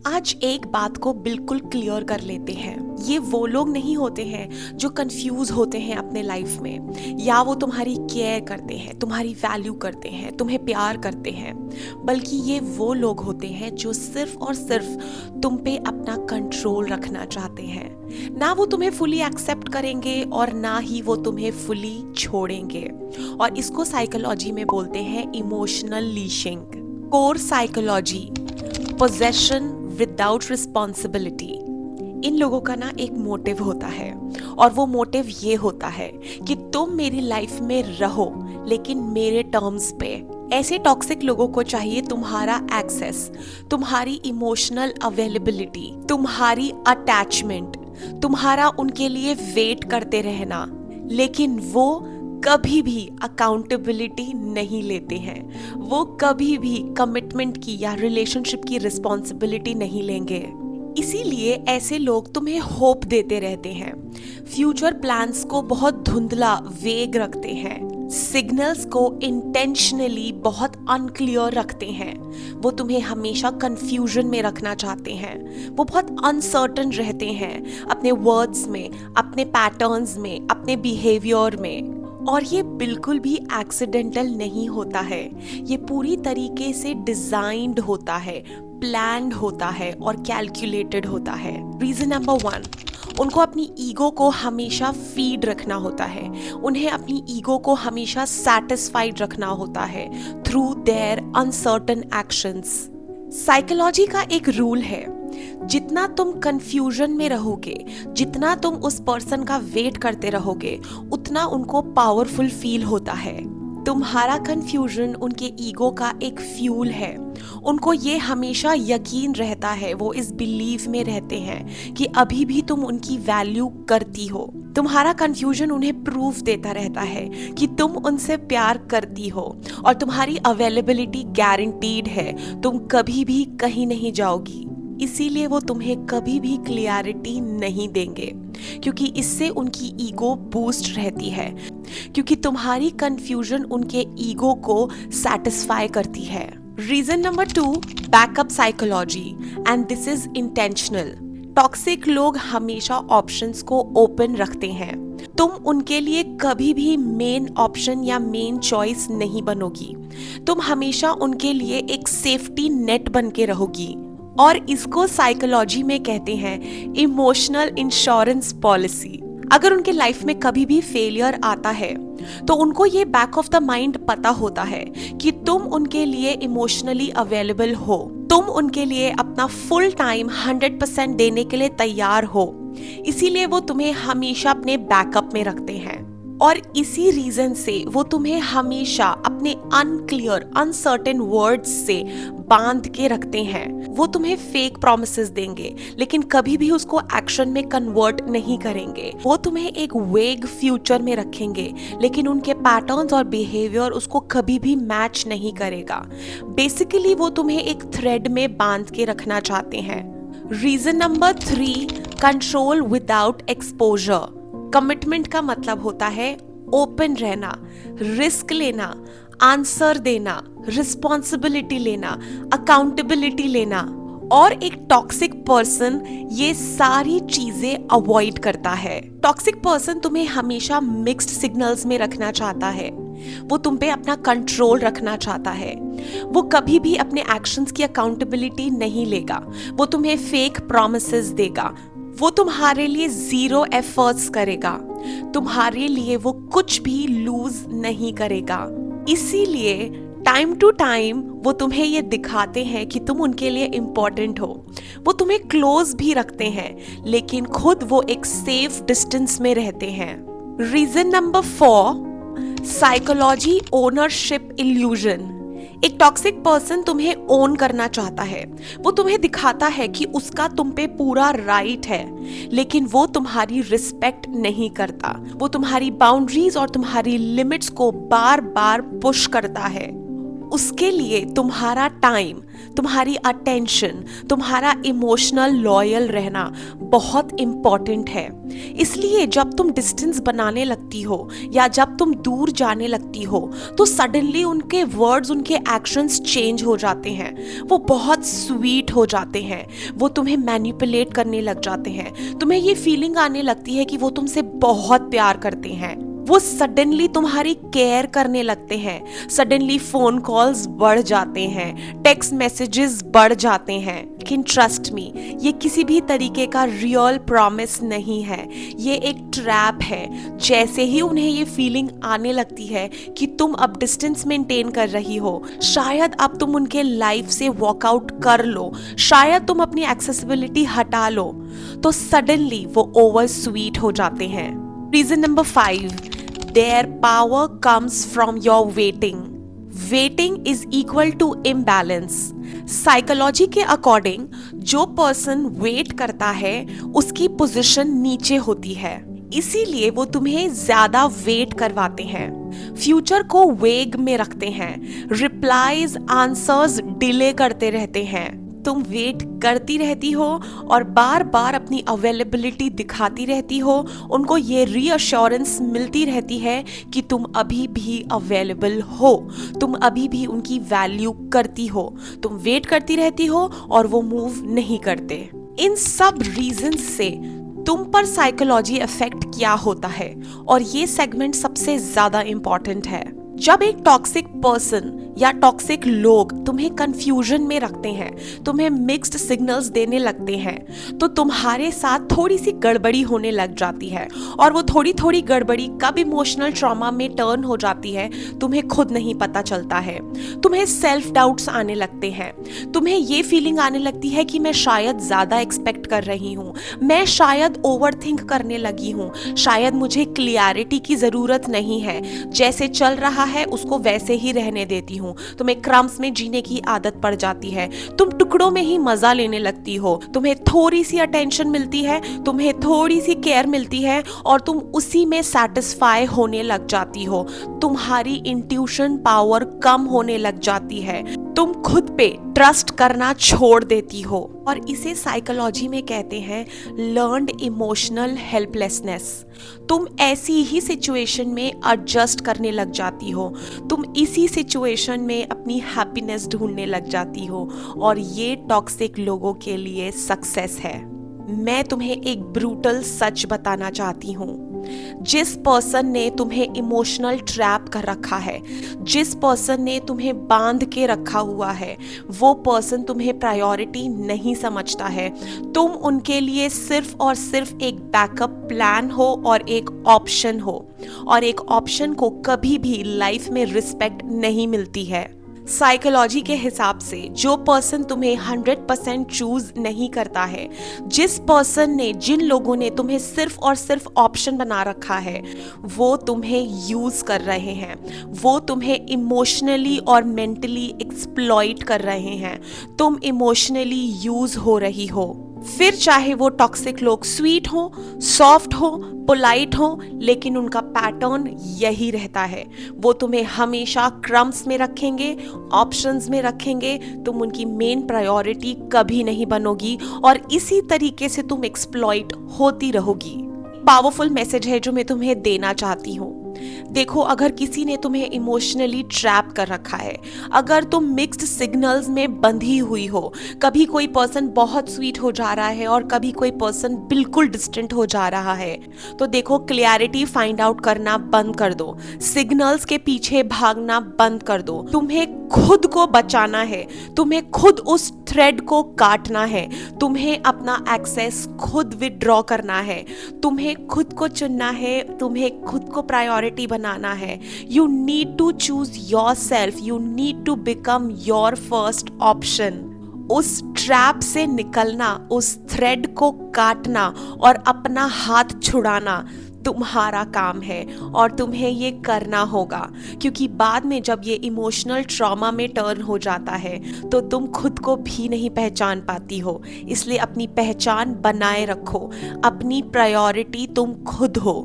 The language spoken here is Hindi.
आज एक बात को बिल्कुल क्लियर कर लेते हैं। ये वो लोग नहीं होते हैं जो कंफ्यूज होते हैं अपने लाइफ में, या वो तुम्हारी केयर करते हैं, तुम्हारी वैल्यू करते हैं, तुम्हें प्यार करते हैं, बल्कि ये वो लोग होते हैं जो सिर्फ और सिर्फ तुम पे अपना कंट्रोल रखना चाहते हैं। ना वो तुम्हें फुली एक्सेप्ट करेंगे और ना ही वो तुम्हें फुली छोड़ेंगे। और इसको साइकोलॉजी में बोलते हैं emotional leeching. Core psychology, possession without responsibility. इन लोगों का ना एक मोटिव होता है, और वो मोटिव ये होता है कि तुम मेरी लाइफ में रहो लेकिन मेरे टर्म्स पे। ऐसे टॉक्सिक लोगों को चाहिए तुम्हारा एक्सेस, तुम्हारी इमोशनल अवेलेबिलिटी, तुम्हारी अटैचमेंट, तुम्हारा उनके लिए वेट करते रहना, लेकिन वो कभी भी अकाउंटेबिलिटी नहीं लेते हैं। वो कभी भी कमिटमेंट की या रिलेशनशिप की रिस्पॉन्सिबिलिटी नहीं लेंगे। इसीलिए ऐसे लोग तुम्हें होप देते रहते हैं, फ्यूचर प्लान्स को बहुत धुंधला वेग रखते हैं, सिग्नल्स को इंटेंशनली बहुत अनक्लियर रखते हैं। वो तुम्हें हमेशा कंफ्यूजन में रखना चाहते हैं। वो बहुत अनसर्टन रहते हैं अपने वर्ड्स में, अपने पैटर्न्स में, अपने बिहेवियर में। और ये बिल्कुल भी एक्सीडेंटल नहीं होता है, ये पूरी तरीके से डिजाइंड होता है, प्लान्ड होता है और कैलकुलेटेड होता है। रीजन नंबर 1, उनको अपनी ईगो को हमेशा फीड रखना होता है। उन्हें अपनी ईगो को हमेशा सैटिस्फाइड रखना होता है through their uncertain actions. Psychology का एक रूल है, जितना तुम कंफ्यूजन में रहोगे, जितना तुम उस पर्सन का वेट करते रहोगे, उतना उनको पावरफुल फील होता है। तुम्हारा कंफ्यूजन उनके ईगो का एक फ्यूल है। उनको ये हमेशा यकीन रहता है, वो इस बिलीव में रहते हैं कि अभी भी तुम उनकी वैल्यू करती हो। तुम्हारा कंफ्यूजन उन्हें प्रूफ देता रहता है कि तुम उनसे प्यार करती हो और तुम्हारी अवेलेबिलिटी गारंटीड है, तुम कभी भी कहीं नहीं जाओगी। इसीलिए वो तुम्हें कभी भी क्लियरिटी नहीं देंगे, क्योंकि इससे उनकी ईगो बूस्ट रहती है, क्योंकि तुम्हारी कंफ्यूजन उनके ईगो को सेटिस्फाई करती है। Reason number 2, backup psychology, and this is intentional. Toxic लोग हमेशा ऑप्शंस को ओपन रखते हैं। तुम उनके लिए कभी भी मेन ऑप्शन या मेन चॉइस नहीं बनोगी। तुम हमेशा उनके लिए एक सेफ्टी नेट बन के रहोगी, और इसको साइकोलॉजी में कहते हैं इमोशनल इंश्योरेंस पॉलिसी। अगर उनके लाइफ में कभी भी फेलियर आता है तो उनको ये बैक ऑफ द माइंड पता होता है कि तुम उनके लिए इमोशनली अवेलेबल हो, तुम उनके लिए अपना फुल टाइम 100% देने के लिए तैयार हो। इसीलिए वो तुम्हें हमेशा अपने बैकअप में रखते हैं, और इसी रीजन से वो तुम्हें हमेशा अपने अनक्लियर अनसर्टेन वर्ड्स से बांध के रखते हैं। वो तुम्हें फेक प्रॉमिसेस देंगे, लेकिन कभी भी उसको एक्शन में कन्वर्ट नहीं करेंगे। वो तुम्हें एक वेग फ्यूचर में रखेंगे, लेकिन उनके पैटर्न्स और बिहेवियर उसको कभी भी मैच नहीं करेगा। बेसिकली वो तुम्हें एक थ्रेड में बांध के रखना चाहते हैं। Reason number 3, control without exposure. Commitment का मतलब होता है ओपन रहना, रिस्क लेना, आंसर देना, रिस्पॉन्सिबिलिटी लेना, अकाउंटेबिलिटी लेना। और एक टॉक्सिक पर्सन ये सारी चीजें अवॉइड करता है। टॉक्सिक पर्सन तुम्हें हमेशा मिक्स्ड सिग्नल्स में रखना चाहता है। वो तुम पे अपना कंट्रोल रखना चाहता है। वो कभी भी अपने एक्शंस की अकाउंटेबिलिटी नहीं लेगा। वो तुम्हें फेक प्रॉमिसेस देगा। वो तुम्हारे लिए 0 एफर्ट्स करेगा। तुम्हारे लिए वो कुछ भी लूज नहीं करेगा। इसीलिए टाइम टू टाइम वो तुम्हें ये दिखाते हैं कि तुम उनके लिए इम्पोर्टेंट हो। वो तुम्हें क्लोज भी रखते हैं, लेकिन खुद वो एक सेफ डिस्टेंस में रहते हैं। Reason number 4, psychology ownership illusion. एक टॉक्सिक पर्सन तुम्हें ओन करना चाहता है। वो तुम्हें दिखाता है कि उसका तुम पे पूरा राइट है, लेकिन वो तुम्हारी रिस्पेक्ट नहीं करता। वो तुम्हारी बाउंड्रीज और तुम्हारी लिमिट्स को बार बार पुश करता है। उसके लिए तुम्हारा टाइम, तुम्हारी अटेंशन, तुम्हारा इमोशनल लॉयल रहना बहुत इम्पॉर्टेंट है। इसलिए जब तुम डिस्टेंस बनाने लगती हो या जब तुम दूर जाने लगती हो तो सडनली उनके वर्ड्स, उनके एक्शंस चेंज हो जाते हैं। वो बहुत स्वीट हो जाते हैं, वो तुम्हें मैनिपुलेट करने लग जाते हैं। तुम्हें ये फीलिंग आने लगती है कि वो तुमसे बहुत प्यार करते हैं। वो सडनली तुम्हारी केयर करने लगते हैं। सडनली फोन कॉल्स बढ़ जाते हैं, टेक्स्ट मैसेजेस बढ़ जाते हैं। लेकिन ट्रस्ट मी, ये किसी भी तरीके का रियल प्रॉमिस नहीं है, ये एक ट्रैप है। जैसे ही उन्हें ये फीलिंग आने लगती है कि तुम अब डिस्टेंस मेंटेन कर रही हो, शायद अब तुम उनके लाइफ से वॉकआउट कर लो, शायद तुम अपनी एक्सेसिबिलिटी हटा लो, तो सडनली वो ओवर स्वीट हो जाते हैं। Reason number 5, their power comes from your waiting. Waiting is equal to imbalance. Psychology के अकॉर्डिंग जो पर्सन वेट करता है उसकी पोजीशन नीचे होती है, इसीलिए वो तुम्हें ज्यादा वेट करवाते हैं, फ्यूचर को वेग में रखते हैं, रिप्लाईज आंसर्स डिले करते रहते हैं। तुम वेट करती रहती हो और बार बार अपनी अवेलेबिलिटी दिखाती रहती हो, उनको ये रीअश्योरेंस मिलती रहती है कि तुम अभी भी अवेलेबल हो, तुम अभी भी उनकी वैल्यू करती हो। तुम वेट करती रहती हो और वो मूव नहीं करते। इन सब रीजन से तुम पर साइकोलॉजी इफेक्ट क्या होता है, और ये सेगमेंट सबसे ज्यादा इंपॉर्टेंट है। जब एक टॉक्सिक पर्सन या टॉक्सिक लोग तुम्हें कंफ्यूजन में रखते हैं, तुम्हें मिक्स्ड सिग्नल्स देने लगते हैं, तो तुम्हारे साथ थोड़ी सी गड़बड़ी होने लग जाती है। और वो थोड़ी थोड़ी गड़बड़ी कब इमोशनल ट्रॉमा में टर्न हो जाती है तुम्हें खुद नहीं पता चलता है। तुम्हें सेल्फ डाउट्स आने लगते हैं, तुम्हें ये फीलिंग आने लगती है कि मैं शायद ज्यादा एक्सपेक्ट कर रही हूँ, मैं शायद ओवर थिंक करने लगी हूँ, शायद मुझे क्लियरिटी की जरूरत नहीं है, जैसे चल रहा है उसको वैसे ही रहने देती हूँ। तुम्हें क्रम्स में जीने की आदत पड़ जाती है, तुम टुकड़ों में ही मजा लेने लगती हो, तुम्हें थोड़ी सी अटेंशन मिलती है, तुम्हें थोड़ी सी केयर मिलती है और तुम उसी में सेटिस्फाई होने लग जाती हो। तुम्हारी इंट्यूशन पावर कम होने लग जाती है, तुम खुद पे ट्रस्ट करना छोड़ देती हो, और इसे साइकोलॉजी में कहते हैं लर्न्ड इमोशनल हेल्पलेसनेस। तुम ऐसी ही सिचुएशन में एडजस्ट करने लग जाती हो, तुम इसी सिचुएशन में अपनी हैप्पीनेस ढूंढने लग जाती हो, और ये टॉक्सिक लोगों के लिए सक्सेस है। मैं तुम्हें एक ब्रूटल सच बताना चाहती हूँ। जिस पर्सन ने तुम्हें इमोशनल ट्रैप कर रखा है, जिस पर्सन ने तुम्हें बांध के रखा हुआ है, वो पर्सन तुम्हें प्रायोरिटी नहीं समझता है। तुम उनके लिए सिर्फ और सिर्फ एक बैकअप प्लान हो और एक ऑप्शन हो, और एक ऑप्शन को कभी भी लाइफ में रिस्पेक्ट नहीं मिलती है। साइकोलॉजी के हिसाब से जो पर्सन तुम्हें 100% चूज नहीं करता है, जिस पर्सन ने, जिन लोगों ने तुम्हें सिर्फ और सिर्फ ऑप्शन बना रखा है, वो तुम्हें यूज कर रहे हैं, वो तुम्हें इमोशनली और मेंटली एक्सप्लॉइट कर रहे हैं। तुम इमोशनली यूज हो रही हो। फिर चाहे वो टॉक्सिक लोग स्वीट हो, सॉफ्ट हो, पोलाइट हो, लेकिन उनका पैटर्न यही रहता है। वो तुम्हें हमेशा क्रम्स में रखेंगे, ऑप्शंस में रखेंगे, तुम उनकी मेन प्रायोरिटी कभी नहीं बनोगी, और इसी तरीके से तुम एक्सप्लॉइट होती रहोगी। पावरफुल मैसेज है जो मैं तुम्हें देना चाहती हूँ। देखो, अगर किसी ने तुम्हें इमोशनली ट्रैप कर रखा है, अगर तुम मिक्स्ड सिग्नल्स में बंधी हुई हो, कभी कोई पर्सन बहुत स्वीट हो जा रहा है और कभी कोई पर्सन बिल्कुल डिस्टेंट हो जा रहा है, तो देखो, क्लैरिटी फाइंड आउट करना बंद कर दो, सिग्नल्स के पीछे भागना बंद कर दो। तुम्हें खुद को बचाना है, तुम्हें खुद उस थ्रेड को काटना है, तुम्हें अपना एक्सेस खुद विदड्रॉ करना है, तुम्हें खुद को चुनना है, तुम्हें खुद को प्रायोरिटी बनाना है। You need to choose yourself, you need to become your first option. उस ट्रैप से निकलना, उस थ्रेड को काटना और अपना हाथ छुड़ाना तुम्हारा काम है, और तुम्हें ये करना होगा, क्योंकि बाद में जब ये इमोशनल ट्रॉमा में टर्न हो जाता है तो तुम खुद को भी नहीं पहचान पाती हो। इसलिए अपनी पहचान बनाए रखो, अपनी प्रायोरिटी तुम खुद हो।